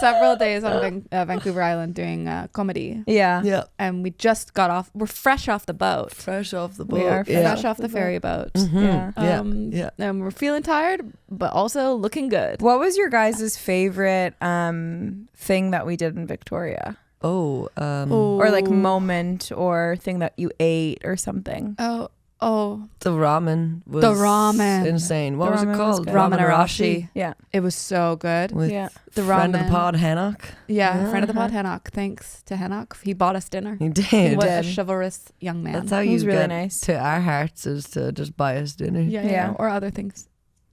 several days on Vancouver Island doing comedy. Yeah. And we just got off. We're fresh off the boat. Fresh off the boat. We are fresh off the ferry boat. Mm-hmm. Yeah. And we're feeling tired, but also looking good. What was your guys' favorite thing that we did in Victoria? Or like moment or thing that you ate or something? The ramen was insane. What was it called? Ramen Arashi. Yeah. It was so good. With the friend ramen. of the pod, Henok. Yeah, friend of the pod, Henok. Thanks to Henok. He bought us dinner. He did. What a chivalrous young man. That's how He you was really get nice. to our hearts, is to just buy us dinner. Yeah. Or other things.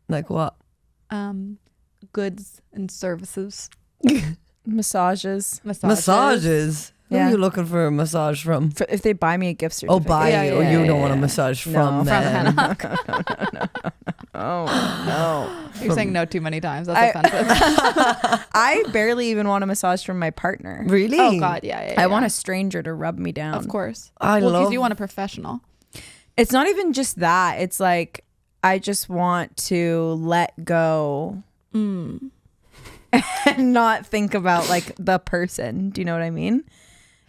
Like what? Goods and services. Massages. Massages? Who Yeah. are you looking for a massage from? If they buy me a gift certificate. You don't want a massage from them. No. You're saying no too many times. That's offensive. I barely even want a massage from my partner. Really? Oh God, yeah. I want a stranger to rub me down. Of course. I love. Because you want a professional. It's not even just that. It's like I just want to let go and not think about like the person. Do you know what I mean?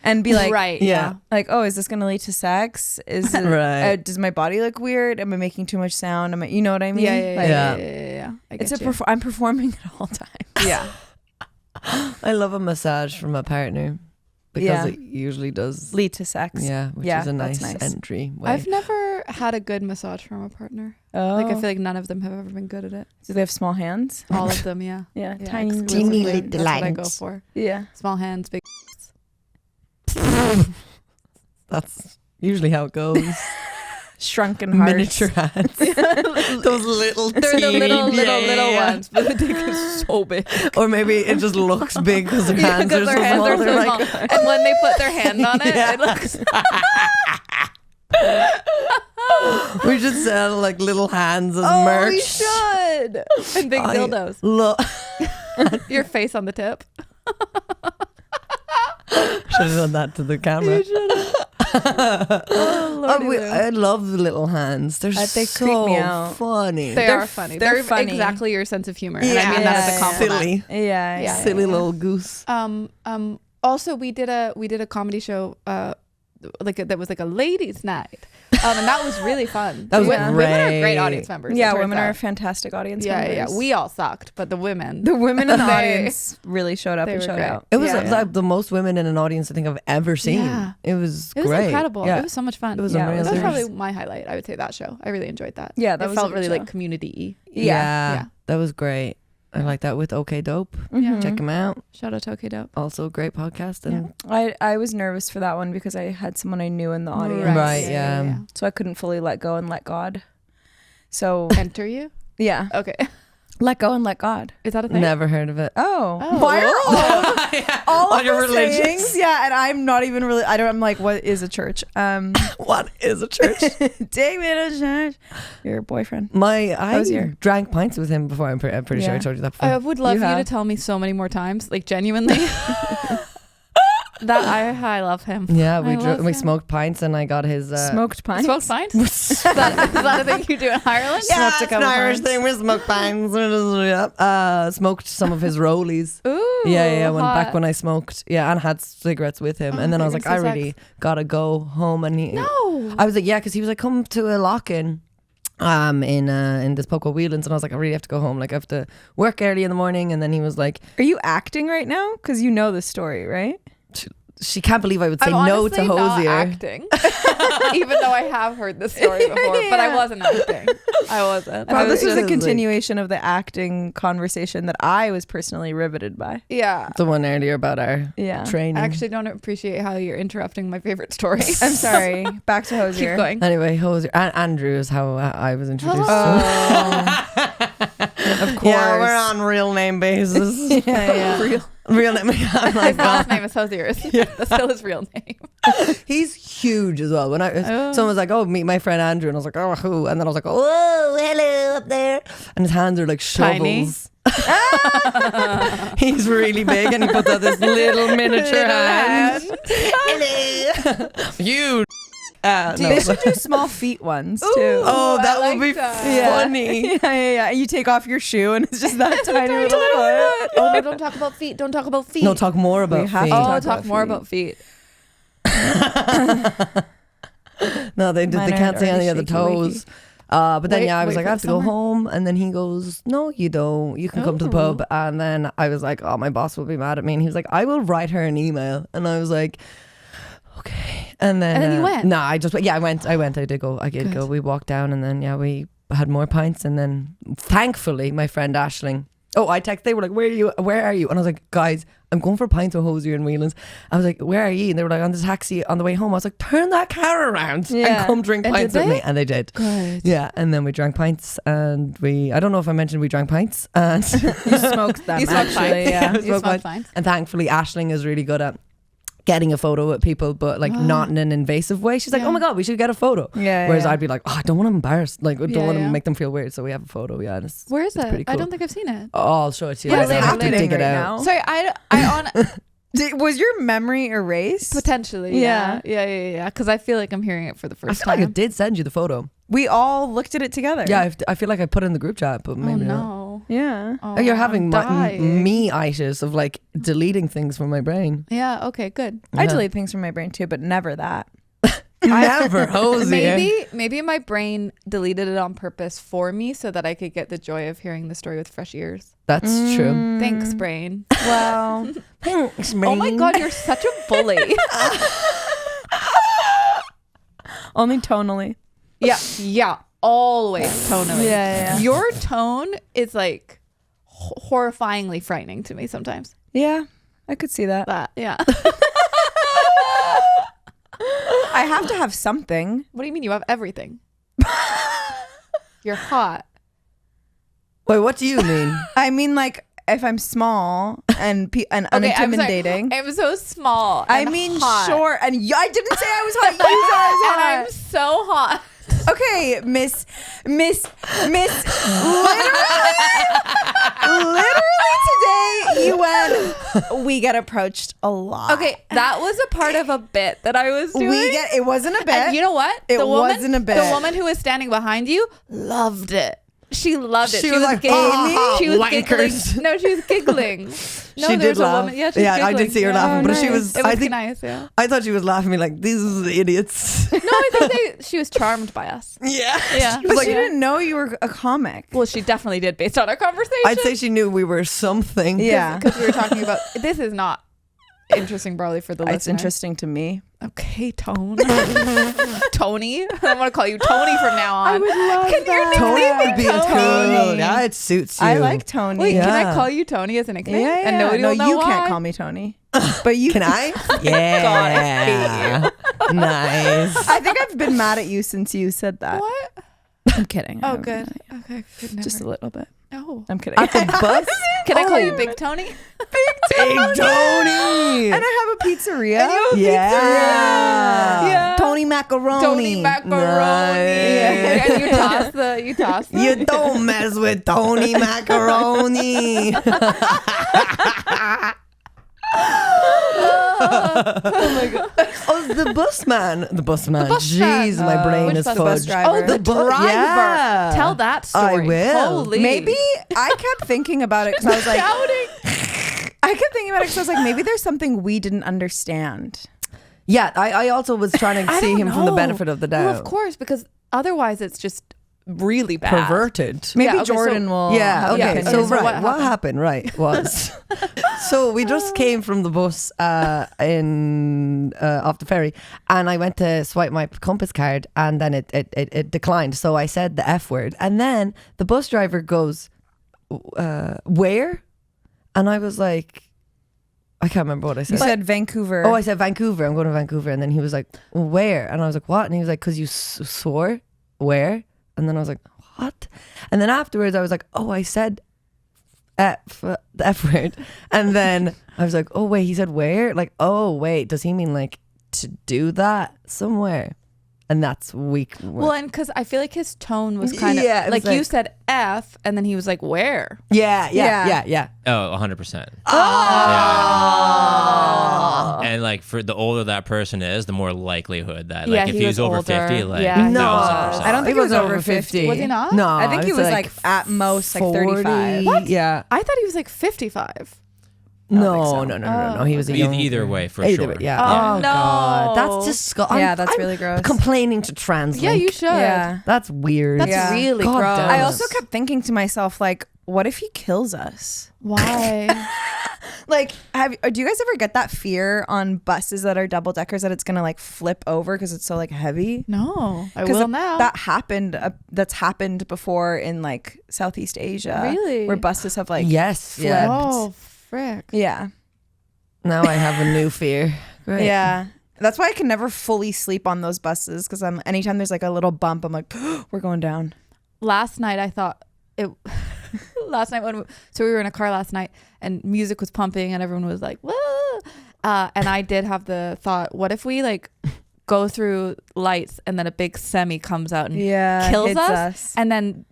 And be like, right, yeah. Like, oh, is this going to lead to sex? Is it, Right. Does my body look weird? Am I making too much sound? Am I, you know what I mean? Yeah. I It's get you. I'm performing at all times. Yeah. I love a massage from a partner because it usually does lead to sex. Yeah, which is a nice entry way. I've never had a good massage from a partner. Oh. Like I feel like none of them have ever been good at it. Do they have small hands? All of them, yeah. Yeah, Tiny little That's what I go hands. for. Yeah. Small hands, big. That's usually how it goes. Shrunken hearts. Miniature hands. Those little They're the teeny, little ones, but the dick is so big. Or maybe it just looks big because their hands are so small. Are They're so like, small. And when they put their hand on it, it looks. we should sell like little hands as Oh, merch. we should. And big dildos. Look. Your face on the tip. Should have done that to the camera. You should I love the little hands. They're They so creep me out. funny. They're funny. They're funny. Exactly your sense of humor. And I mean that as a compliment. Silly. Yeah. Silly little goose. Also we did a comedy show that was like a ladies' night. And that was really fun. That was Women are great. great audience members. Yeah, it turns women are out. fantastic audience members. Yeah. We all sucked, but the women. The women in the They- audience really showed up they and were showed great. out. It was Yeah. like the most women in an audience I think I've ever seen. Yeah. It was It was great. incredible. Yeah. It was so much fun. It was Yeah, amazing. That was probably my highlight. I would say that show. I really enjoyed that. Yeah, that it was felt a good really show. like community-y. Yeah, that was great. I like that with OK Dope. Yeah. Check them out. Shout out to OK Dope. Also a great podcast. And I was nervous for that one because I had someone I knew in the audience. Right, yeah. So I couldn't fully let go and let God. So Enter you? yeah, Okay. let go and let God. Is that a thing? Never heard of it. Oh, Oh. why are all On of your the religions. sayings? Yeah, and I'm not even really. I'm like, what is a church? What is a church? Take me to church. Your boyfriend. I Hozier. drank pints with him before. I'm pretty sure I told you that before. I would love You you to have. tell me so many more times, like genuinely. That I love him. Yeah, I love we him. smoked pints and I got his Smoked pints. Smoked pints? is that a thing you do in Ireland? Yeah, Smoked a it's an couple Irish pints. thing. We smoked pints. Smoked some of his rollies. Ooh. Yeah. hot. Back when I smoked, and had cigarettes with him, and then I was like, I fragrance really gotta go home. And No. I was like, yeah, because he was like, come to a lock-in. In this pub called Whelan's, and I was like, I really have to go home. Like I have to work early in the morning. And then he was like, Are you acting right now? Because you know the story, right? she can't believe I would say I'm no to honestly not Hozier. acting. Even though I have heard this story before, but I wasn't acting. I wasn't. Well, I this was a like- continuation of the acting conversation that I was personally riveted by. Yeah. The one earlier about our Yeah. training. I actually don't appreciate how you're interrupting my favorite story. I'm sorry. Back to Hozier. Keep going. Anyway, Hozier and Andrew is how I was introduced Oh. Of course. Yeah, we're on real name basis. Yeah. Real name. I'm like, His last name is Hozier. That's still his real name. he's huge as well. When someone was like, "Oh, meet my friend Andrew," and I was like, "Oh, who?" And then I was like, "Oh, hello up there," and his hands are like Tiny. shovels. He's really big, and he puts out this little miniature hand. Hello, you. They should do small feet ones too. Oh, that I would be like that. funny. Yeah. You take off your shoe and it's just that tiny little foot. Oh no, don't talk about feet. Don't talk about feet. No, talk more about We have feet. to Oh, talk talk about more feet. about feet. No, they Mine can't are see any already of the shaky toes. But then Wait- I was wait like, for I have to the go summer? home, and then he goes, no, you don't. You can come to the Oh. pub. And then I was like, oh, my boss will be mad at me, and he was like, I will write her an email. And I was like, okay. And then you went? Nah, I went. I did go. Good. We walked down, and then we had more pints, and then thankfully my friend Aisling. Oh, I texted. They were like, "Where are you?" And I was like, "Guys, I'm going for a pint with Hozier and Whelan's." I was like, "Where are you?" And they were like, "On the taxi on the way home." I was like, "Turn that car around Yeah. and come drink And pints did with they? me." And they did. Good. Yeah, and then we drank pints, and I don't know if I mentioned we drank pints, and You smoked them You smoked actually. fine. Yeah. Yeah. You smoked fine. and thankfully Aisling is really good at getting a photo with people, but like not in an invasive way. She's like, Yeah. "Oh my god, we should get a photo." Yeah. Whereas yeah. I'd be like, "Oh, I don't want to embarrass, like I don't Yeah, want to yeah. make them feel weird." So we have a photo. Yeah, and it's Where is it's it? pretty I cool. don't think I've seen it. Oh, I'll show it to you. Yeah, later. I later, have to later. dig it Right out. now. Sorry, I Was your memory erased? potentially. Yeah. Yeah. Because I feel like I'm hearing it for the I first feel like I time. did send you the photo. We all looked at it together. Yeah, I feel like I put it in the group chat, but Oh maybe not. no. Yeah. Oh, Oh, you're having I'm dying. me-itis of like deleting things from my brain. Yeah. Okay. Good. I Yeah. delete things from my brain too, but never that. Never, Hozier. Maybe my brain deleted it on purpose for me so that I could get the joy of hearing the story with fresh ears. That's true. Thanks, brain. Well, Thanks, Oh my god, you're such a bully. only tonally. Yeah, always tonally. Yeah. Your tone is like horrifyingly frightening to me sometimes. Yeah, I could see that. That yeah. I have to have something. What do you mean you have everything? You're hot. Wait, what do you mean? I mean, like, if I'm small and unintimidating. I'm so small. I and mean, hot. short. And I didn't say I was hot. You said I was And hot. I'm so hot. Okay, Miss, literally today you went, we get approached a lot. Okay, that was a part of a bit that I was doing. It wasn't a bit. And you know what? It wasn't a bit. The woman who was standing behind you loved it. She loved it. She was like, giggling. "Ah, She was wankers." giggling. No, she was giggling. No, She there did was a laugh. woman. Yeah, she was Yeah, I giggling. did see her Yeah. laughing, but she nice. was. It was I think nice. Yeah. I thought she was laughing at me like these idiots. No, I think she was charmed by us. Yeah. Yeah. But Like- she didn't know you were a comic. Well, she definitely did based on our conversation. I'd say she knew we were something. Yeah. because we were talking about this is not interesting, probably for the It's listener. interesting to me. Okay, Tone. Tony. I'm gonna call you Tony from now on. I would love Can your that. Tony nickname would be Tony? cool. Yeah, it suits you. I like Tony. Wait, Yeah. can I call you Tony as a nickname? Yeah, yeah. And nobody no, will know you why? can't call me Tony. But you Can I? Yeah. Nice. I think I've been mad at you since you said that. What? I'm kidding. Oh, good. Okay, good. Never. Just a little bit. No. I'm kidding. At the bus? Can I call you Big Tony? Big Tony. And I have a pizzeria. Yeah. Yeah. Tony Macaroni. Tony Macaroni. Nice. And you toss the. You don't mess with Tony Macaroni. Oh my god. Oh, the busman. The busman. bus man. Jeez, my brain Which is bus? Bus fudged. driver. Oh, the driver. Yeah. Tell that story. I will. Holy. Maybe I kept thinking about it because I was like, Shouting. I kept thinking about it because I was like, maybe there's something we didn't understand. Yeah, I also was trying to I see don't him from the know. benefit of the doubt. Well, of course, because otherwise it's just really bad. Perverted. Maybe Yeah, okay, so- Jordan will. Yeah, have okay. an So, opinion. so right, what what happened, right, was so we just came from the bus in off the ferry, and I went to swipe my compass card, and then it declined. So I said the F word, and then the bus driver goes, "Where?" And I was like, I can't remember what I You said. said Vancouver. Oh, I said Vancouver. I'm going to Vancouver, and then he was like, "Where?" And I was like, "What?" And he was like, "'Cause you swore, where?" And then I was like, "What?" And then afterwards, I was like, "Oh, I said the F word." And then I was like, "Oh wait, he said where?" Like, "Oh wait, does he mean like to do that somewhere?" and that's weak. Well, and because I feel like his tone was kind of Yeah, it was like you like- said F, and then he was like, where? yeah. Oh, 100%. Oh. Yeah. And like for the older that person is, the more likelihood that Yeah, like if he he was was over older. 50, like Yeah, he 1000%. was. I don't think he was over 50. Was he not? No, I think he it's was like at most like 35. What? Yeah. I thought he was like 55. No, think so. no. He was a young. Either way, for Either sure. way, yeah. Oh, no. God, that's disgusting. Yeah, that's really gross. Complaining to trans. Yeah, you should. Yeah. That's weird. That's Yeah. really God gross. damn. I also kept thinking to myself, like, what if he kills us? Why? Like, do you guys ever get that fear on buses that are double deckers that it's gonna like flip over because it's so like heavy? No, I 'Cause will now. That happened. That's happened before in like Southeast Asia. Really? Where buses have like yes. flipped. Yeah. Oh, frick. Yeah. Now I have a new fear. Great. Yeah. That's why I can never fully sleep on those buses because anytime there's like a little bump, I'm like, we're going down. Last night I thought it. Last night so we were in a car last night and music was pumping and everyone was like, whoa. And I did have the thought, what if we like go through lights and then a big semi comes out and kills hits us, and then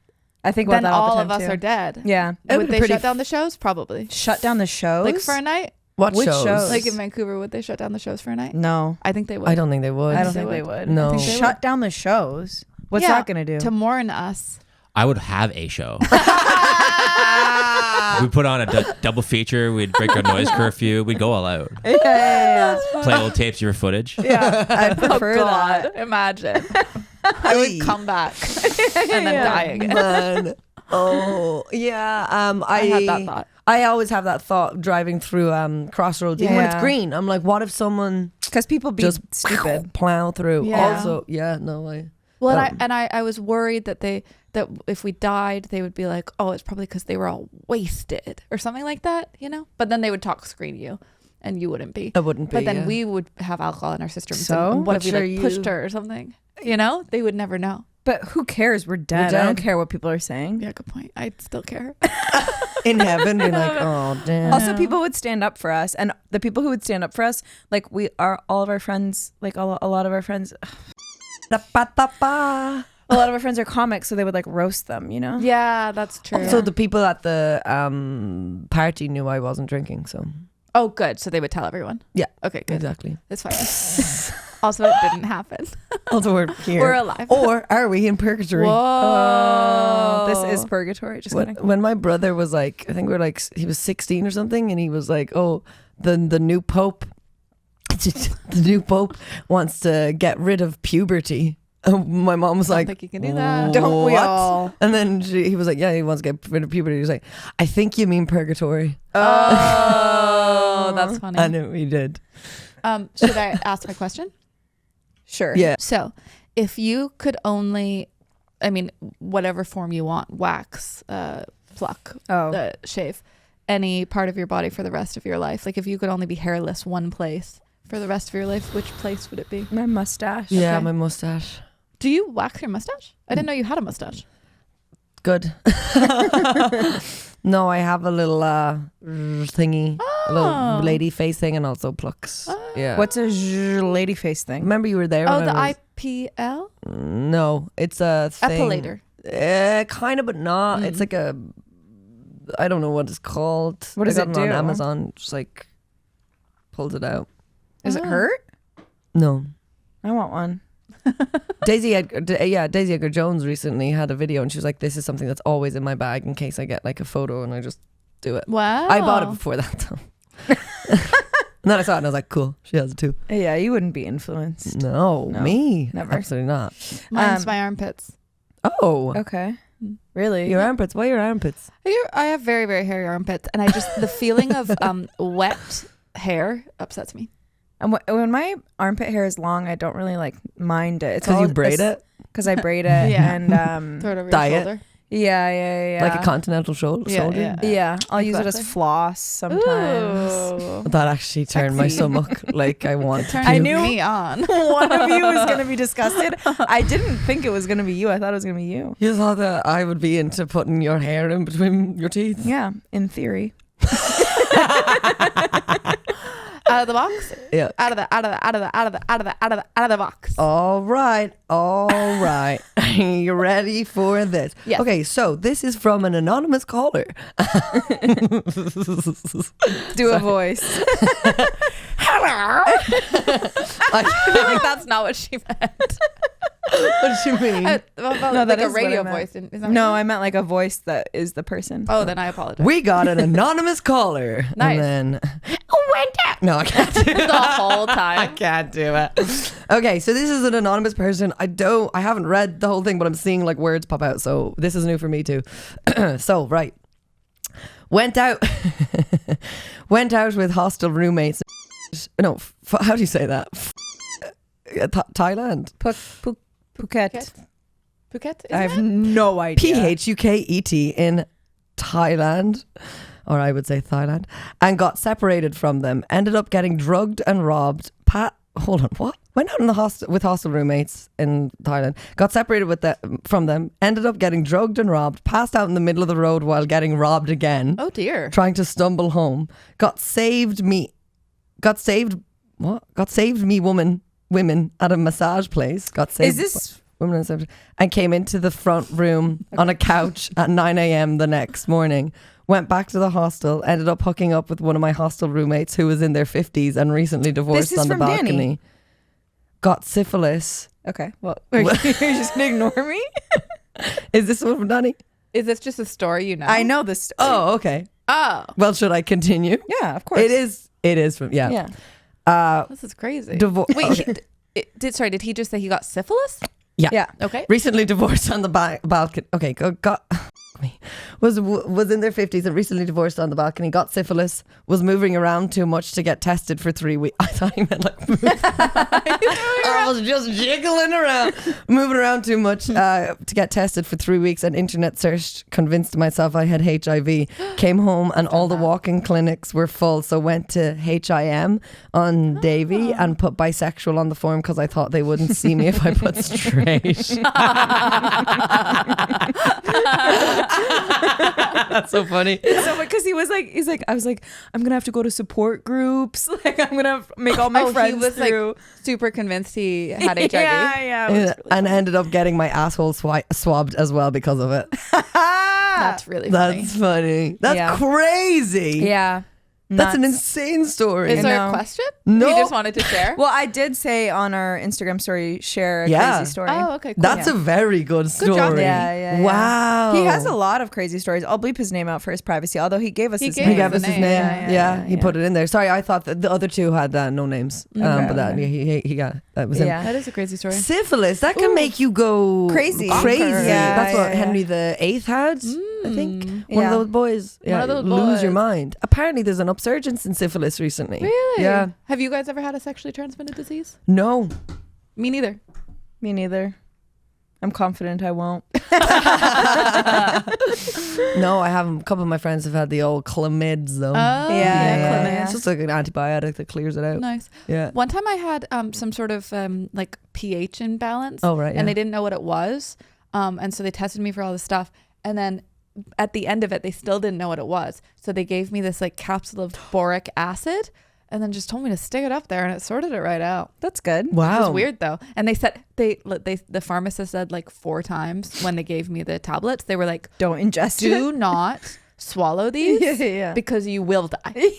I think about then that all all the of time us too. are dead. Yeah. It Would would be they pretty shut down the shows? Probably. Shut down the shows? Like for a night? What Which shows? shows? Like in Vancouver, would they shut down the shows for a night? No. I think they would. I don't think they would. I don't they think they would. would. No. I think they Shut down the shows. What's Yeah, that going to do? to mourn us. I would have a show. We put on a double feature. We'd break our noise curfew. We'd go all out. yeah. Play old tapes of your footage. Yeah. I'd prefer that. Imagine. I would come back and then die again. Man. Oh yeah. I had that thought. I always have that thought driving through crossroads, even when it's Yeah. green. I'm like, what if someone Because people be just stupid. plow through? Yeah. Also, yeah, no way. Well, and I was worried that that if we died, they would be like, oh, it's probably because they were all wasted or something like that, you know? But then they would talk screen you and you wouldn't be. I wouldn't be. But then yeah. we would have alcohol in our system. So? And what But if we like sure, pushed you- her or something? You know? They would never know. But who cares? We're dead. I dead. don't care what people are saying. Yeah, good point. I'd still care. in heaven, be like, oh damn. Also, people would stand up for us, and the people who would stand up for us, like we are, all of our friends, like a lot of our friends, a lot of our friends are comics, so they would like roast them, you know? Yeah, that's true. So the people at the party knew I wasn't drinking, so Oh, good. So they would tell everyone. yeah, Okay, good. exactly. That's fine. Also, it didn't happen. Also, we're here. We're alive. Or are we in purgatory? Whoa. This is purgatory. Just kidding. When my brother was like, I think we were like, he was 16 or something, and he was like, oh, the new pope, the new pope wants to get rid of puberty. My mom was I don't like, think you can do that. Don't we "What?" all? And then he was like, yeah, he wants to get rid of puberty. He was like, I think you mean purgatory. Oh, that's funny. And we did. Should I ask my question? Sure. Yeah. So, if you could only, I mean, whatever form you want, wax, pluck, shave, any part of your body for the rest of your life, like if you could only be hairless one place for the rest of your life, which place would it be? My mustache. Yeah, Okay. my mustache. Do you wax your mustache? I didn't know you had a mustache. Good. No, I have a little thingy, a little lady face thing, and also plucks. Yeah. What's a lady face thing? Remember you were there? Oh, when the I was- IPL? No, it's a thing. Epilator. Kind of, but not. It's like a. I don't know what it's called. What does I got it on do? Amazon, just like pulls it out. Does it hurt? No. I want one. Daisy Edgar Jones recently had a video, and she was like, "This is something that's always in my bag in case I get like a photo, and I just do it." Wow. I bought it before that though. And then I saw it, and I was like, "Cool, she has it too." Yeah, you wouldn't be influenced. No, me, never. absolutely not. Mine's my armpits. Oh, Okay. Really? your armpits. Why your armpits? I have very, very hairy armpits, and I just the feeling of wet hair upsets me. And when my armpit hair is long, I don't really like mind it. It's Because you braid it, Because I braid it. Yeah. And Throw it over Dye your it. shoulder. yeah. like a continental soldier. Yeah, I'll use it as Exactly. floss sometimes. Ooh. That actually turned my Sexy. stomach like I want to. Turned I knew- me on. One of you was gonna be disgusted. I didn't think it was gonna be you. I thought it was gonna be you. You thought that I would be into putting your hair in between your teeth? Yeah, in theory. Out of the box. Yeah. Out of the box. All right. You ready for this? Yes. Okay, so this is from an anonymous caller. Do a voice. I feel like that's not what she meant. What do you mean? No, that like a is what I radio meant. voice. Is that No, what I meant like a voice that is the person. Oh, then I apologize. We got an anonymous caller. Nice. And then went out. No, I can't do it. the whole I time. can't do it. Okay, so this is an anonymous person. I haven't read the whole thing, but I'm seeing like words pop out. So this is new for me too. So, right. Went out with hostel roommates. No, how do you say that? Thailand. Phuket. Phuket? I have no idea. Phuket in Thailand, or I would say Thailand, and got separated from them. Ended up getting drugged and robbed. Hold on, what? Went out in the with hostel roommates in Thailand. Got separated from them. Ended up getting drugged and robbed. Passed out in the middle of the road while getting robbed again. Oh dear. Trying to stumble home. Got saved me women at a massage place. Got saved. Is this women and came into the front room on a couch at 9 a.m. the next morning. Went back to the hostel, ended up hooking up with one of my hostel roommates who was in their 50s and recently divorced on the from balcony. Danny. Got syphilis. okay? Well, you're just gonna ignore me. Is this one from Danny? Is this just a story you know? I know this story. Oh, okay. Oh, Well, should I continue? Yeah, of course. It is from, yeah. this is crazy. Wait, Wait, did he just say he got syphilis? Yeah. Okay. recently divorced on the balcony. Okay, was in their 50s and recently divorced on the balcony. Got syphilis. Was moving around too much to get tested for 3 weeks. I thought he meant like I was just jiggling around, moving around too much to get tested for 3 weeks. And internet searched, convinced myself I had HIV. Came home and all the walk-in clinics were full. So went to HIM on Davy and put bisexual on the form because I thought they wouldn't see me if I put straight. That's so funny. So because he's like I was like, I'm gonna have to go to support groups. Like I'm gonna make all my friends he was through. like super convinced he had HIV. Yeah. It was really And ended up getting my asshole swabbed as well because of it. That's really funny. That's funny. That's Yeah. crazy. Yeah. That's an Nuts. insane story. Is there know. a question? No. You just wanted to share? Well, I did say on our Instagram story, share a Yeah. crazy story. Oh, okay, cool. That's a very good story. job. Yeah. Wow. He has a lot of crazy stories. I'll bleep his name out for his privacy, although he gave us his gave He name. gave the us his name. name. Yeah, he put it in there. Sorry, I thought that the other two had no names. But that he got that was him. Yeah. That is a crazy story. Syphilis, that can make you go Crazy. Crazy. Yeah, That's what yeah, Henry VIII had, I think. One Yeah. of those boys. Yeah, of those lose your boys. mind. Apparently, there's an upsurgence in syphilis recently. Really? Yeah. Have you guys ever had a sexually transmitted disease? No. Me neither. Me neither. I'm confident I won't. No, I haven't. A couple of my friends have had the old chlamyds though. Yeah. It's just like an antibiotic that clears it out. Nice. Yeah. One time I had some sort of like pH imbalance. Oh, right, yeah. And they didn't know what it was. And so they tested me for all this stuff. And then at the end of it, they still didn't know what it was. So they gave me this like capsule of boric acid and then just told me to stick it up there and it sorted it right out. That's good. Wow. It was weird though. And they said the pharmacist said like 4 times when they gave me the tablets, they were like, Don't ingest do it. not swallow these Yeah. because you will die.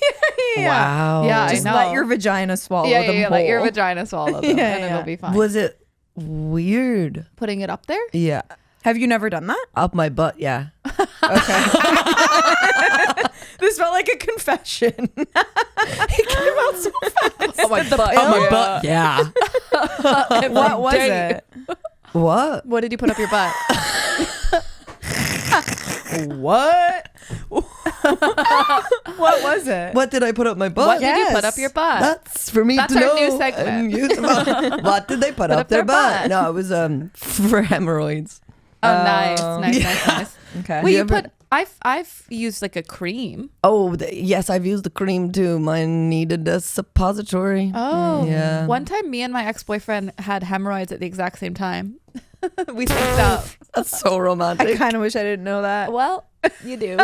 Wow. Yeah, Just I know. let your vagina swallow them yeah, let your whole. vagina swallow them Yeah, and yeah. it'll be fine. Was it weird? Putting it up there? Yeah. Have you never done that? Up my butt, yeah. Okay. This felt like a confession. It came out so fast. Oh my butt. Up my butt, yeah. What was it? What? What did you put up your butt? What? What was it? What did I put up my butt? What did you put Yes. up your butt? That's for me That's to our know. new segment. And you to know. What did they put up their butt? No, it was for hemorrhoids. Oh, nice. Okay. Wait, You you ever- put I've used like a cream. Oh, yes, I've used the cream too. Mine needed a suppository. Oh. Yeah. One time me and my ex-boyfriend had hemorrhoids at the exact same time. We synced up. That's so I romantic. kind of wish I didn't know that. Well, You do.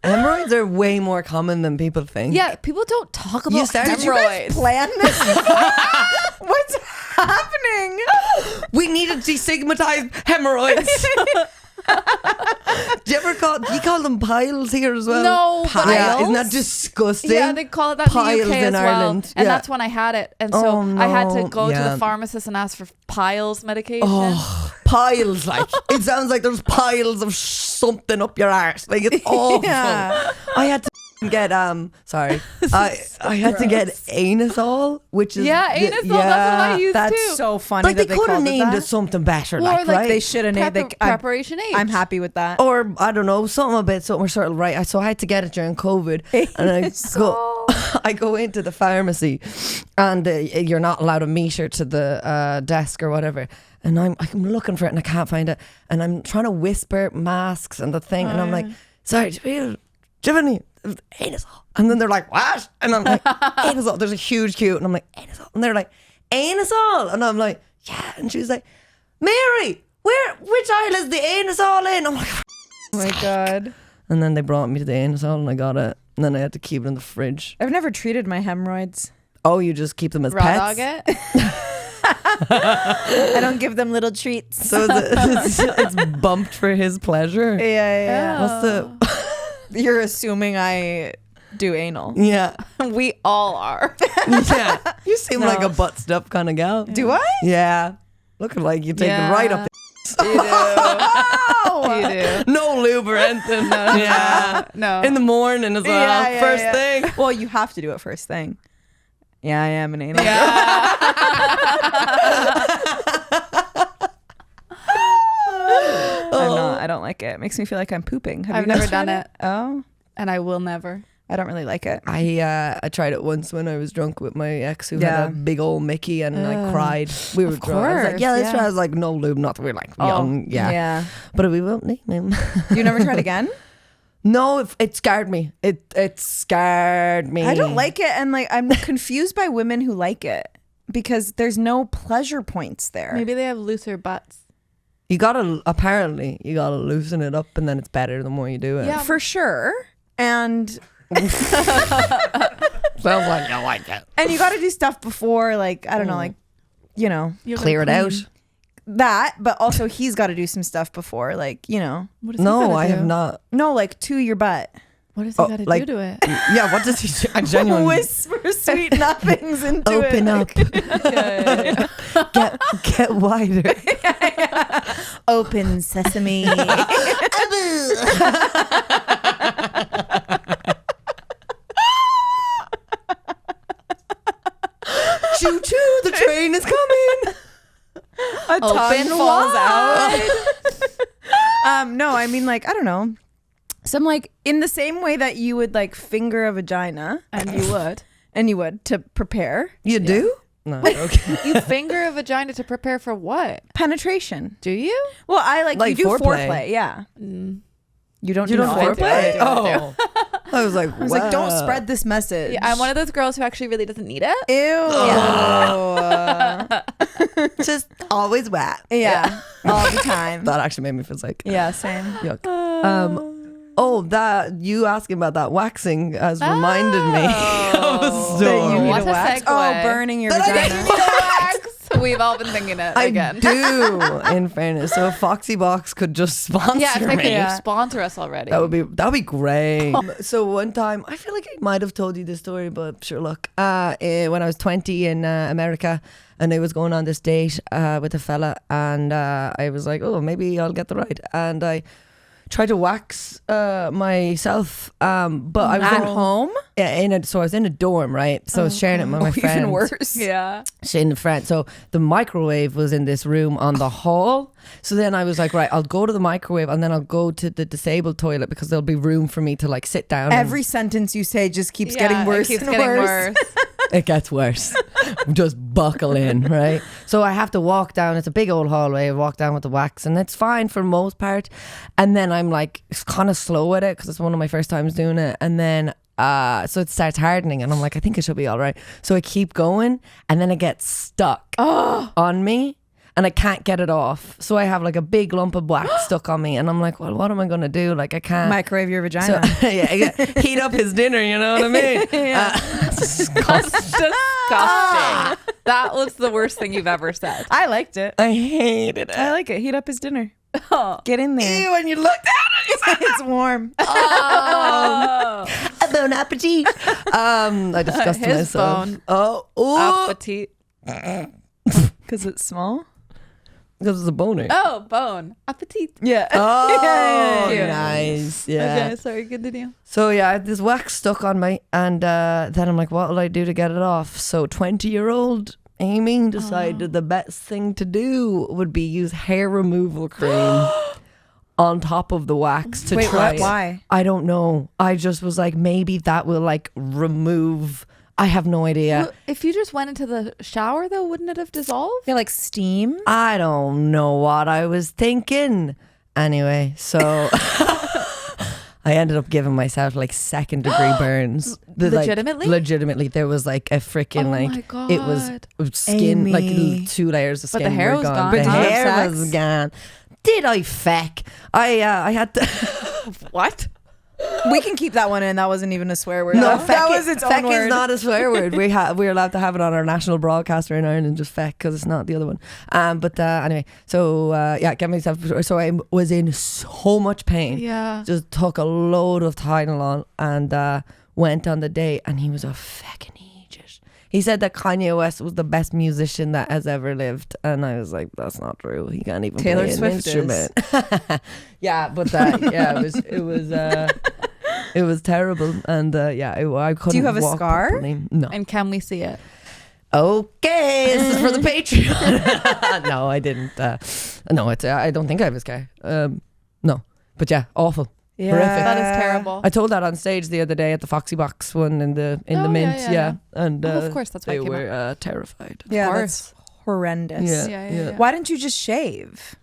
Hemorrhoids are way more common than people think. Yeah, people don't talk about started- Did you guys hemorrhoids. plan this? What's happening? We need to destigmatize hemorrhoids. Do you call them piles here as well? No, but Yeah, isn't that piles? disgusting? Yeah, they call it that in Piles the UK in as well. Ireland. And Yeah. that's when I had it. And so Oh, I had to no. go to Yeah. the pharmacist and ask for piles medication. Oh, piles, like it sounds like there's piles of something up your arse. Like it's awful. Yeah. I had to get sorry. I had to get anisole, which is Yeah, anisole, that's what I used that's too. So funny like that they they could have called named it it that. something better, Or like, like right? They should have named it. Preparation H. I'm happy with that. Or I don't know, something sort of right. So I had to get it during COVID, and I go into the pharmacy, and you're not allowed to meet her to the desk or whatever. And I'm looking for it and I can't find it, and I'm trying to whisper masks and the thing, and I'm like, sorry, do you have any anisole? And then they're like, what? And I'm like, anisole. There's a huge queue, and I'm like, anisole. And they're like, anisole. And I'm like, yeah. And she's like, Mary, which aisle is the anisole in? I'm like, Oh my god. and then they brought me to the anisole and I got it. And then I had to keep it in the fridge. I've never treated my hemorrhoids. Oh, you just keep them as Raw pets? dog it. I don't give them little treats. So it's bumped for his pleasure. Yeah. What's the... You're assuming I do anal. Yeah. We all are. Yeah. You seem No. like a butt stuff kind of gal. Do I? Yeah. Looking like you take Yeah. it right up You do. You do. No lube or anything. Yeah. No. In the morning as well. Yeah, First yeah. thing. Well, you have to do it first thing. Yeah, I am an anal. Yeah. I'm not. I don't like it. It makes me feel like I'm pooping. Have I've you guys never done tried it. Oh, And I will never. I don't really like it. I tried it once when I was drunk with my ex who Yeah. had a big old Mickey, and I cried. We were Of drunk. I was like, course, yeah, let's yeah. try. I was like, no lube, not. We were like young, yeah. Yeah. But we won't name him. You never tried again? No, it scared me. It scared me. I don't like it, and like I'm confused by women who like it because there's no pleasure points there. Maybe they have looser butts. You gotta loosen it up, and then it's better the more you do it. Yeah. For sure. And Sounds like you like it. you got to do stuff before, like I don't know, like you know You're Clear it gonna out. clean. that, but also he's got to do some stuff before, like you know, What does he No, gotta I do? have not. no, like to your butt. What does he Oh, got to like- do to it? Yeah, what does he do? I genuinely Whisper sweet nothings into it. open up. Get wider. Open sesame. Choo choo, the train is coming. A tongue Open falls wide. out. No, I mean like I don't know. Some like in the same way that you would like finger a vagina, And you would. and you would to prepare You do? No, okay. You finger a vagina to prepare for what? penetration. Do you? Well, I like Like you do foreplay. foreplay. Yeah. You don't You do don't I do, foreplay? I do. Oh. I was like, I was like, don't spread this message. Yeah, I'm one of those girls who actually really doesn't need it. Ew. just always wet. Yeah. All the time. That actually made me feel sick. Yeah, same. Yuck. That you asking about that waxing has reminded me of a That story. you need What to a wax. segue. Oh, burning your vagina. We've all been thinking it I again. do, in fairness. So if Foxy Box could just sponsor Yeah, if they me. could Yeah. sponsor us already. That would be great. So one time, I feel like I might have told you this story, but sure, look, when I was 20 in America, and I was going on this date with a fella, and I was like, oh, maybe I'll get the ride, and I tried to wax myself, but I was At home? so I was in a dorm, right? So I was sharing it with my friend. Even worse. Yeah. Sharing a friend. So the microwave was in this room on the hall. So then I was like, right, I'll go to the microwave and then I'll go to the disabled toilet because there'll be room for me to like sit down. and- Every sentence you say just keeps Yeah, getting worse It keeps and getting worse. worse. It gets worse. Just buckle in, right? So I have to walk down. It's a big old hallway. I walk down with the wax, and it's fine for most part. And then I'm like kind of slow at it because it's one of my first times doing it. And then so it starts hardening, and I'm like, I think it should be all right. So I keep going, and then it gets stuck on me. and I can't get it off. So I have like a big lump of wax stuck on me, and I'm like, well, what am I gonna do? Like I can't Microwave your vagina. So, heat up his dinner. You know what I mean? That's disgusting. That was the worst thing you've ever said. I liked it. I hated it. I like it. Heat up his dinner. Oh. Get in there. Ew, when you looked at it, It's warm. Oh. bon appetit. I disgusted His myself. bone. Oh, Appetit. Because it's small. because it's a boner. Oh, bone. Appetit. Yeah. Oh, Cute. nice. Yeah. Okay, sorry, continue. So yeah, I had this wax stuck on me, and then I'm like, what will I do to get it off? So 20-year-old Amy decided the best thing to do would be use hair removal cream on top of the wax to Wait, try what? it. Why? I don't know. I just was like, maybe that will like remove. I have no idea. Well, if you just went into the shower, though, wouldn't it have dissolved? Feel like steam? I don't know what I was thinking. Anyway, so I ended up giving myself like 2nd-degree burns. Legitimately? Legitimately. There was like a freaking Oh like my God. it was skin, like Amy. 2 layers of But skin. the hair were was gone. gone. The But did you have hair sex? was gone. Did I feck? I had to. What? We can keep that one in. That wasn't even a swear word. No, that was its feck own word. is not a swear word. We're allowed to have it on our national broadcaster in Ireland, just feck, because it's not the other one. But anyway, so get myself. So I was in so much pain. Yeah. Just took a load of Tylenol and went on the date, and he was a fucking idiot. He said that Kanye West was the best musician that has ever lived, and I was like, that's not true. He can't even Taylor play an Swift instrument. Yeah, but it was terrible, and I couldn't. Do you have a walk scar? properly. No. And can we see it? Okay, this is for the Patreon. No, I didn't. No, it's. I don't think I have a scar. No, but yeah, awful. Yeah. Horrific. That is terrible. I told that on stage the other day at the Foxy Box one in the Oh, Mint, yeah. and Oh, of course, that's why they it came were terrified. Yeah, course. that's horrendous. Yeah. Why didn't you just shave?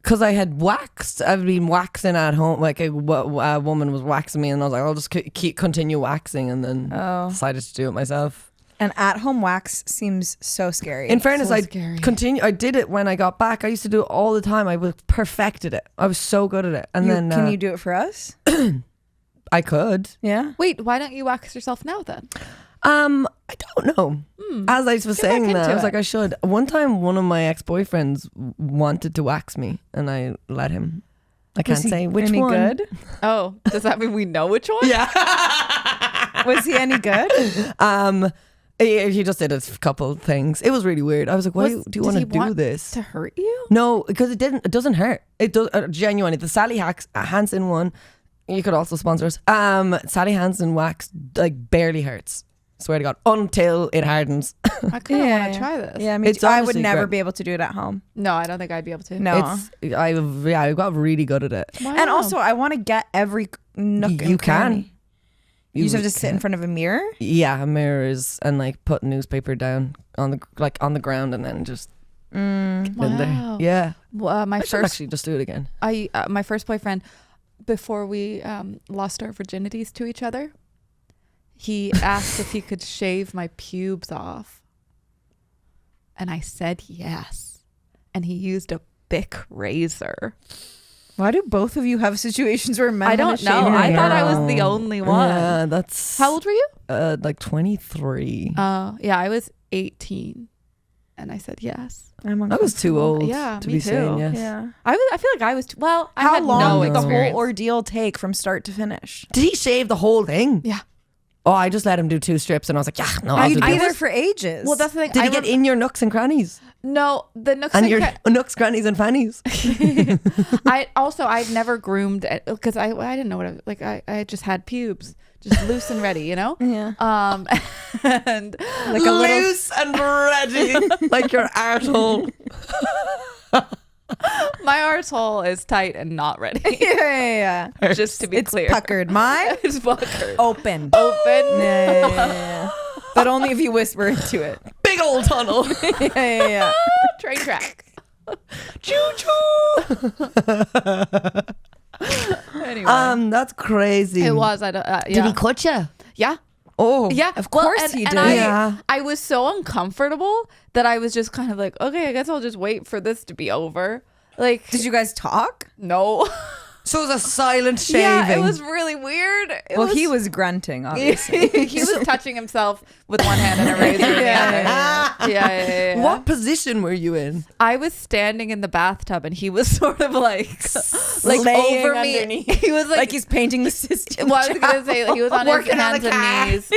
Because I had waxed. I've been waxing at home. Like a woman was waxing me, and I was like, I'll just continue waxing, and then decided to do it myself. An at-home wax seems so scary. In fairness, So I scary. I did it when I got back. I used to do it all the time. I perfected it. I was so good at it. And then can you do it for us? I could. Yeah. Wait, why don't you wax yourself now then? I don't know. As I was saying back that, I into was it. like, I should. One time, one of my ex-boyfriends wanted to wax me, and I let him. I can't Was he say which any one. good? Oh, does that mean we know which one? Yeah. Was he any good? He just did a couple things. It was really weird. I was like, why do you Did want he to do this? To hurt you? No, because it doesn't hurt. It does genuinely. The Sally Hansen one, you could also sponsor us. Sally Hansen wax like barely hurts. Swear to God, until it hardens. I kind of want to try this. Yeah, me It's too. I would honestly never great. be able to do it at home. No, I don't think I'd be able to. No. I got really good at it. Wow. And also, I want to get every nook and You cranny. can. You just have to sit in front of a mirror? Yeah, mirrors and like put newspaper down on the ground and then just in there. Wow. Yeah, My I should first, actually just do it again. my first boyfriend, before we lost our virginities to each other, he asked if he could shave my pubes off, and I said yes, and he used a Bic razor. Why do both of you have situations where men I want don't to know. shave your I hair? thought I was the only one. Yeah, that's How old were you? like 23. Yeah, I was 18, and I said yes. I'm I was too old Yeah, to me be too. saying yes. Yeah. I feel like I was. Well, I How had long no did the experience. whole ordeal take from start to finish? Did he shave the whole thing? Yeah. Oh, I just let him do 2 strips, and I was like, yeah, no, I'll do You'd be this. there for ages. Well, that's the thing. Did he get in your nooks and crannies No, the nooks and and your nooks, crannies, and fannies? I'd never groomed because I didn't know what I just had pubes just loose and ready, you know. Yeah. And Like a little. Loose and ready, like your arsehole. my arsehole is tight and not ready. Yeah. Just to be It's clear, puckered. Mine it's puckered. open. Open. Yeah. But only if you whisper into it. Big old tunnel. Yeah. Train track. Choo choo. Anyway, That's crazy. it was. I don't. Did Yeah. he cut you? Yeah. Oh, Yeah, Of course and, he and did. Yeah. I was so uncomfortable that I was just kind of like, okay, I guess I'll just wait for this to be over. Like, Did you guys talk? no. So it was a silent shaving. Yeah, it was really weird. He was grunting, obviously. he was touching himself with one hand and a razor in the other. Yeah. What position were you in? I was standing in the bathtub and he was sort of like Laying over me. underneath. He was like like, he's painting the system. well, I was gonna say he was on his Working on hands the car. and knees,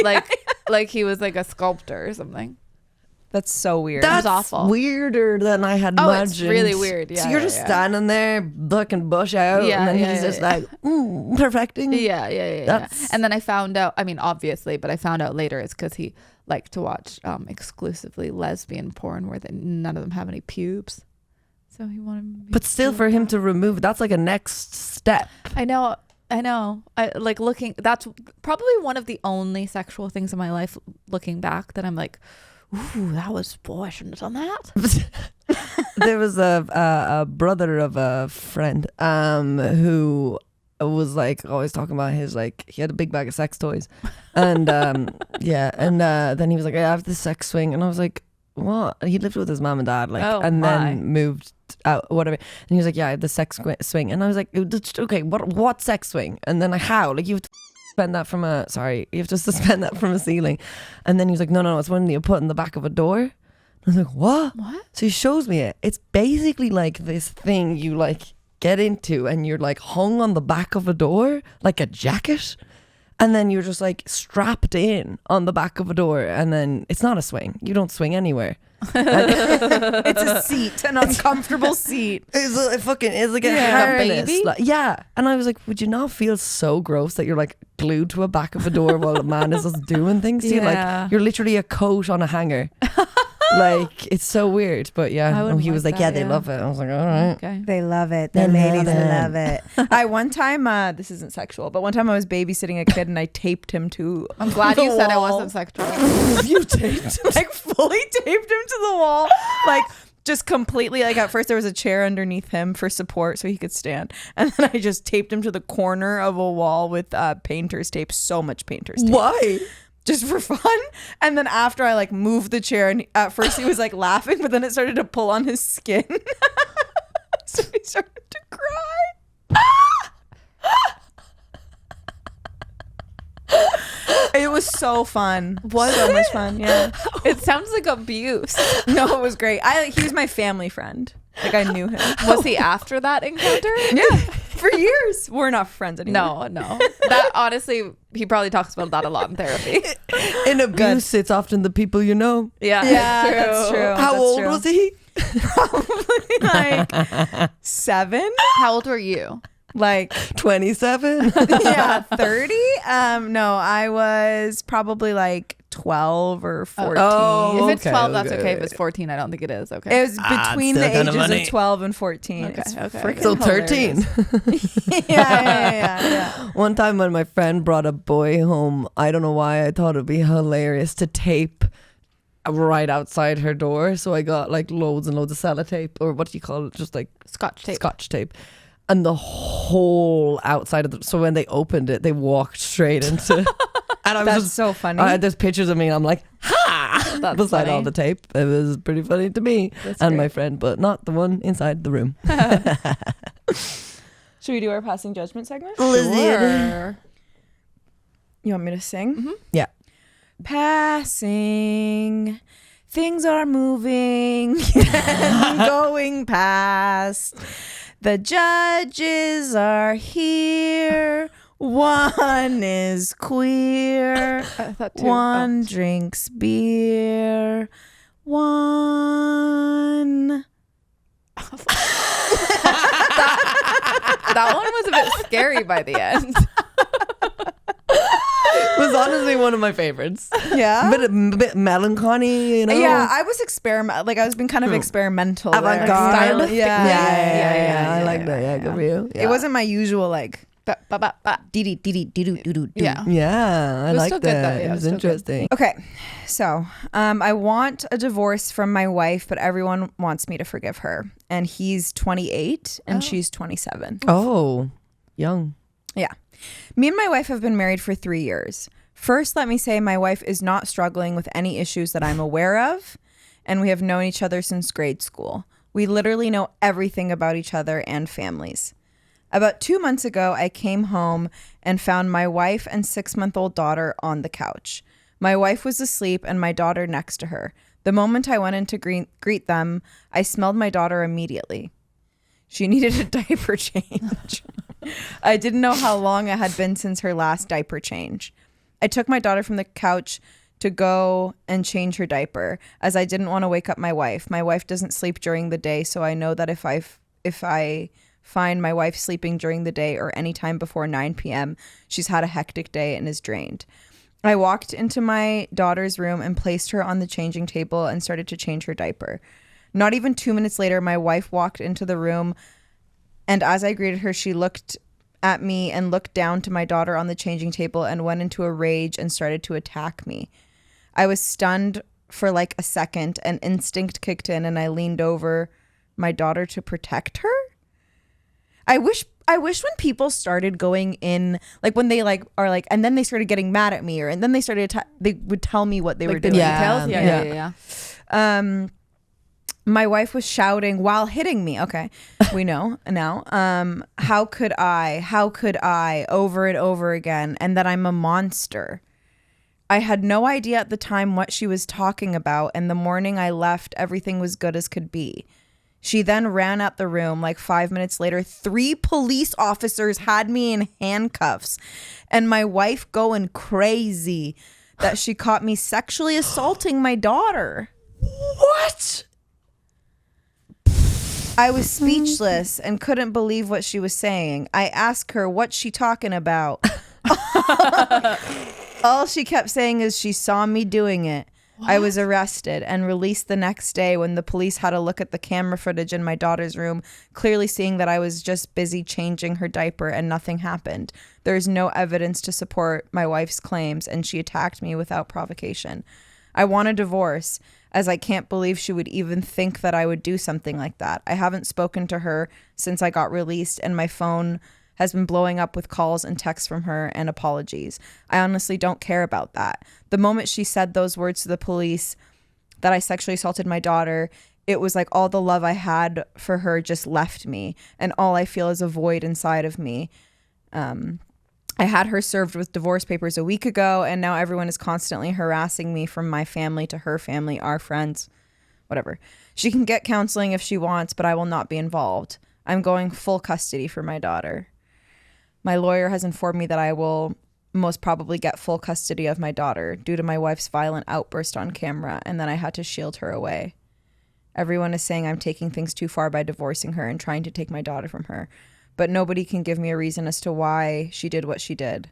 like he was like a sculptor or something. That's so weird. That- That's awful. weirder than I had Oh, imagined. it's really weird. Yeah, so you're yeah, just yeah. standing there, looking bush out, Yeah, and then yeah, he's yeah, just yeah. like, perfecting. Yeah. That's- And then I found out, I mean, obviously, but I found out later it's because he liked to watch exclusively lesbian porn where none of them have any pubes. So he wanted me But to still, do for him that. to remove, that's like a next step. I know. I like looking, that's probably one of the only sexual things in my life looking back that I'm like, ooh, I shouldn't have done that. There was a brother of a friend who was like always talking about his, like, he had a big bag of sex toys, and then he was like, I have this sex swing, and I was like, what? He lived with his mom and dad, like, Oh, and my. then moved out, whatever, and he was like, yeah, I have the sex swing, and I was like, okay, what sex swing? And then like, how? Like, you have to suspend that from a ceiling, and then he was like, no, it's one that you put in the back of a door. I was like, what? So he shows me it. It's basically like this thing you like get into and you're like hung on the back of a door like a jacket, and then you're just like strapped in on the back of a door, and then it's not a swing. You don't swing anywhere. It's a seat, an uncomfortable seat. It's like a Yeah. harness. Baby? Like, yeah. And I was like, would you not feel so gross that you're like glued to a back of a door while a man is just doing things to you? Yeah. Like, you're literally a coat on a hanger. Like, it's so weird. But I yeah, wouldn't he was like like, yeah, that, they yeah. love it. I was like, all right. Okay. They love it. They The ladies love it. love it. I one time, this isn't sexual, but one time I was babysitting a kid and I taped him to. I'm glad the you said it wall. wasn't sexual. You taped. Like fully taped him to the wall, like just completely. Like at first there was a chair underneath him for support so he could stand, and then I just taped him to the corner of a wall with painter's tape. So much painter's tape. Why? Just for fun. And then after I like moved the chair, and at first he was like laughing, but then it started to pull on his skin. So he started to cry. It was so fun. So much fun. Yeah. It sounds like abuse. No, it was great. He was my family friend. Like I knew him. Was he after that encounter? Yeah. For years. We're not friends anymore. No. That honestly, he probably talks about that a lot in therapy. In abuse, it's often the people you know. Yeah, Yeah, that's true. How That's old true. was he? Probably like 7. How old were you? Like 27. yeah, 30. No, I was probably like 12 or 14. Oh, If it's okay, 12, that's okay. okay. If it's 14, I don't think it is. Okay. It was between the still kind of ages money. of 12 and 14. Okay, It's okay. freaking So 13. hilarious. Yeah. One time when my friend brought a boy home, I don't know why, I thought it'd be hilarious to tape right outside her door. So I got like loads and loads of sellotape, or what do you call it? Just like Scotch tape. Scotch tape. And the whole outside of so when they opened it, they walked straight into. And I was That's just so funny. there's pictures of me, and I'm like, ha! That's Beside funny. all the tape, it was pretty funny to me That's and great. my friend, but not the one inside the room. Should we do our passing judgment segment? Sure. You want me to sing? Yeah. Passing. Things are moving and going past. The judges are here. One is queer. I thought too. One drinks beer. One. That one was a bit scary by the end. It was honestly one of my favorites. Yeah. A bit melancholy, you know? Yeah, I was I was being kind of experimental. there. Avant-garde. Stylistically. Yeah. I like that. Yeah, good for you. Yeah. It wasn't my usual like Yeah. Yeah, I was like still that. good, though. Yeah, It it was was still good. interesting. Okay, so I want a divorce from my wife, but everyone wants me to forgive her. And he's 28 and she's 27. Oh, young. Yeah. Me and my wife have been married for 3 years. First, let me say my wife is not struggling with any issues that I'm aware of, and we have known each other since grade school. We literally know everything about each other and families. About 2 months ago, I came home and found my wife and 6-month-old daughter on the couch. My wife was asleep and my daughter next to her. The moment I went in to greet them, I smelled my daughter immediately. She needed a diaper change. I didn't know how long it had been since her last diaper change. I took my daughter from the couch to go and change her diaper, as I didn't want to wake up my wife. My wife doesn't sleep during the day, so I know that if I find my wife sleeping during the day or any time before 9 p.m., she's had a hectic day and is drained. I walked into my daughter's room and placed her on the changing table and started to change her diaper. Not even 2 minutes later, my wife walked into the room, and as I greeted her, she looked at me and looked down to my daughter on the changing table and went into a rage and started to attack me. I was stunned for like a second, and instinct kicked in, and I leaned over my daughter to protect her. I wish when people started going in, like when they like are like, and then they started getting mad at me, and then they started they would tell me what they were doing. Details? Yeah. My wife was shouting while hitting me. Okay, we know now. How could I, over and over again, and that I'm a monster. I had no idea at the time what she was talking about, and the morning I left, everything was good as could be. She then ran out the room. Like 5 minutes later, 3 police officers had me in handcuffs, and my wife going crazy that she caught me sexually assaulting my daughter. What? I was speechless and couldn't believe what she was saying. I asked her, what's she talking about? All she kept saying is she saw me doing it. What? I was arrested and released the next day when the police had a look at the camera footage in my daughter's room, clearly seeing that I was just busy changing her diaper and nothing happened. There is no evidence to support my wife's claims, and she attacked me without provocation. I want a divorce, as I can't believe she would even think that I would do something like that. I haven't spoken to her since I got released, and my phone has been blowing up with calls and texts from her and apologies. I honestly don't care about that. The moment she said those words to the police that I sexually assaulted my daughter, it was like all the love I had for her just left me, and all I feel is a void inside of me. I had her served with divorce papers a week ago, and now everyone is constantly harassing me, from my family to her family, our friends, whatever. She can get counseling if she wants, but I will not be involved. I'm going full custody for my daughter. My lawyer has informed me that I will most probably get full custody of my daughter due to my wife's violent outburst on camera, and then I had to shield her away. Everyone is saying I'm taking things too far by divorcing her and trying to take my daughter from her, but nobody can give me a reason as to why she did what she did.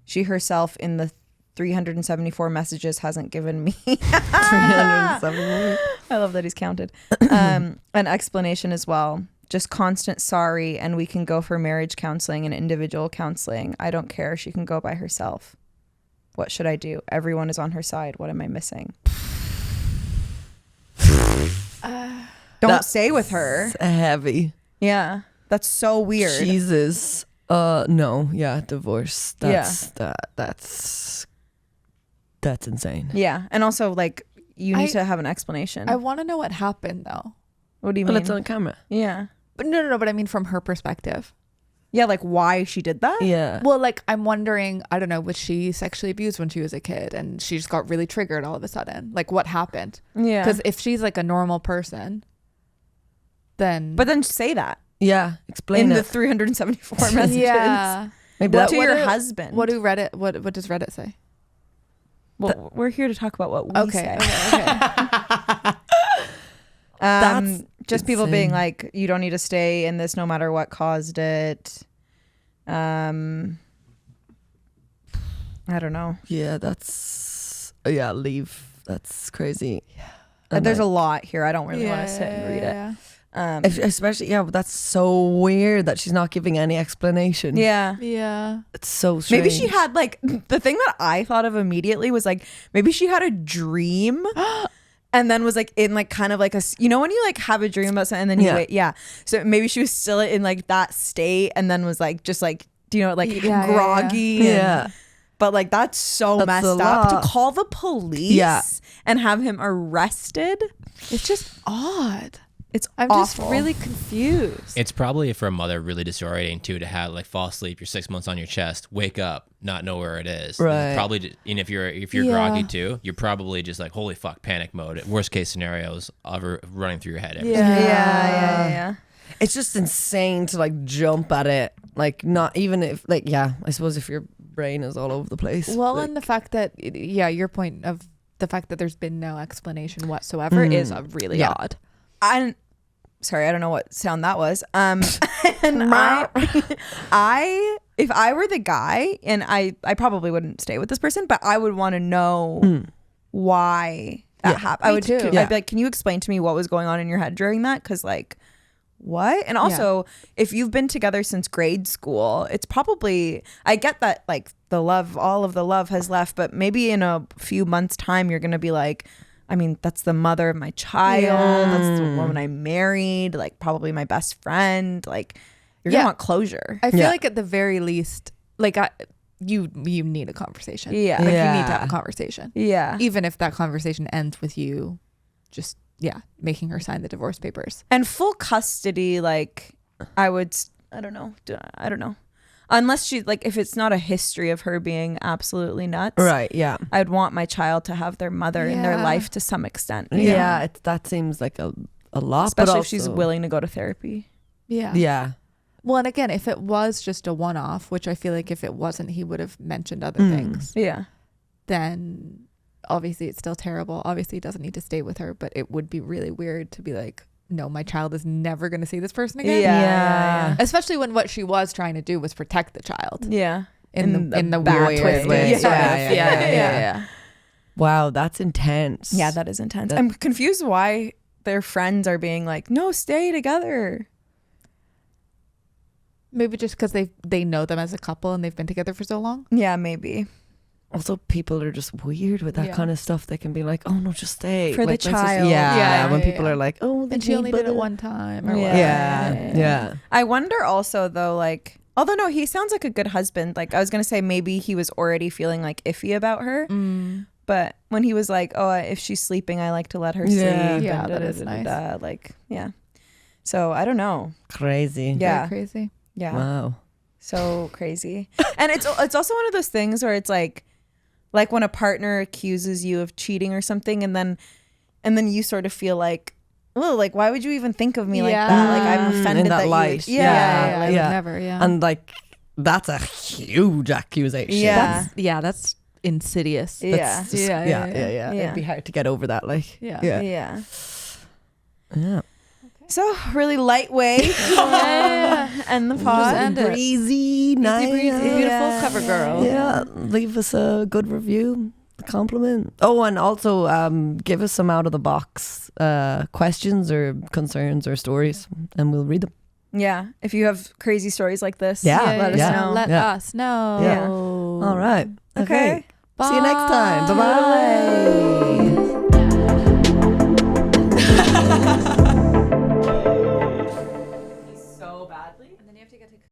She herself in the 374 messages hasn't given me 374. I love that he's counted. An explanation as well. Just constant sorry, and we can go for marriage counseling and individual counseling. I don't care. She can go by herself. What should I do? Everyone is on her side. What am I missing? Don't stay with her. Heavy. Yeah. That's so weird. Jesus. No. Yeah. Divorce. That's insane. Yeah. And also, like, you need to have an explanation. I want to know what happened, though. What do you Well, mean? it's on camera. Yeah. But no. But I mean, from her perspective. Yeah, like why she did that? Yeah. Well, like, I'm wondering, I don't know, was she sexually abused when she was a kid and she just got really triggered all of a sudden? Like, what happened? Yeah. Because if she's like a normal person, then. But then say that. Yeah. Explain in it. the 374 messages. Yeah. Maybe What that to your husband. What does Reddit say? Well, we're here to talk about what we say. Okay. That's just people insane. being like, you don't need to stay in this no matter what caused it. I don't know. Yeah. Leave. That's crazy. Yeah. There's a lot here. I don't really want to sit and read it. Especially, but that's so weird that she's not giving any explanation. Yeah. Yeah. It's so strange. Maybe she had like, the thing that I thought of immediately was like, maybe she had a dream and then was like in like kind of like a, you know when you like have a dream about something and then you wait. Yeah. So maybe she was still in like that state and then was like, just like, do you know, like groggy. Yeah. But like that's so That's messed a up lot. to call the police Yeah. and have him arrested. It's just odd. It's I'm awful. just really confused. It's probably for a mother really disorientating too to have like fall asleep. You're 6 months on your chest, wake up, not know where it is. Right. It's probably, and if you're Yeah. groggy too, you're probably just like holy fuck, panic mode. Worst case scenarios ever running through your head. Every Yeah. Yeah. It's just insane to like jump at it. Like not even if like, yeah, I suppose if your brain is all over the place. Well, like, and the fact that, your point of the fact that there's been no explanation whatsoever is really Yeah. odd. I'm sorry, I don't know what sound that was. And I if I were the guy, and I probably wouldn't stay with this person, but I would want to know why that happened. I Me would too. I'd be like, can you explain to me what was going on in your head during that? Because like, what? And also, if you've been together since grade school, it's probably, I get that like the love, all of the love has left, but maybe in a few months' time, you're gonna be like, I mean, that's the mother of my child. Yeah. That's the woman I married. Like, probably my best friend. Like, you're gonna want closure. I feel Yeah. like at the very least, like you need a conversation. Yeah. Like you need to Yeah. have a conversation. Yeah. Even if that conversation ends with you just making her sign the divorce papers. And full custody, like, I don't know. Unless she, like, if it's not a history of her being absolutely nuts. right, yeah. I'd want my child to have their mother in their Yeah. life to some extent. Yeah, that seems like a lot. Especially but if she's also- willing to go to therapy. Yeah. Yeah. Well, and again, if it was just a one-off, which I feel like if it wasn't, he would have mentioned other things, Yeah. then obviously it's still terrible. Obviously he doesn't need to stay with her, but it would be really weird to be like, no, my child is never going to see this person again. Yeah. Especially when what she was trying to do was protect the child Yeah. in the bad weird way. way. Yeah. Wow, that's intense. Yeah, that is intense. I'm confused why their friends are being like, no, stay together. Maybe just because they know them as a couple and they've been together for so long. Yeah, maybe. Also, people are just weird with that Yeah. kind of stuff. They can be like, "Oh no, just stay For the let's just-" child. Yeah, Yeah, when yeah, people yeah. are like, "Oh, And she only did it one time or Yeah. whatever. Yeah. I wonder also though, like, although no, he sounds like a good husband. Like, I was gonna say maybe he was already feeling like iffy about her, but when he was like, "Oh, if she's sleeping, I like to let her sleep." Yeah. and Yeah, that is nice. Like, yeah. So I don't know. Crazy. Yeah. Very crazy. Yeah. Wow. So crazy. And it's also one of those things where it's like when a partner accuses you of cheating or something, and then you sort of feel like, oh, like why would you even think of me like that? Like I'm offended in that you- light. Yeah. I would never. Yeah. And like, that's a huge accusation. Yeah. That's insidious. Yeah. That's just- Yeah, yeah, yeah, yeah. yeah. It'd be hard to get over that. Like, Yeah. yeah. Yeah. Yeah. So really lightweight. And the pod. end it. Breezy, nice. breezy, beautiful Yeah. cover girl. Yeah, leave us a good review, a compliment. Oh, and also give us some out of the box questions or concerns or stories, and we'll read them. Yeah. If you have crazy stories like this, Yeah, let us yeah. know. Let Yeah. us know. Yeah. All right. Okay. See you next time. Bye bye.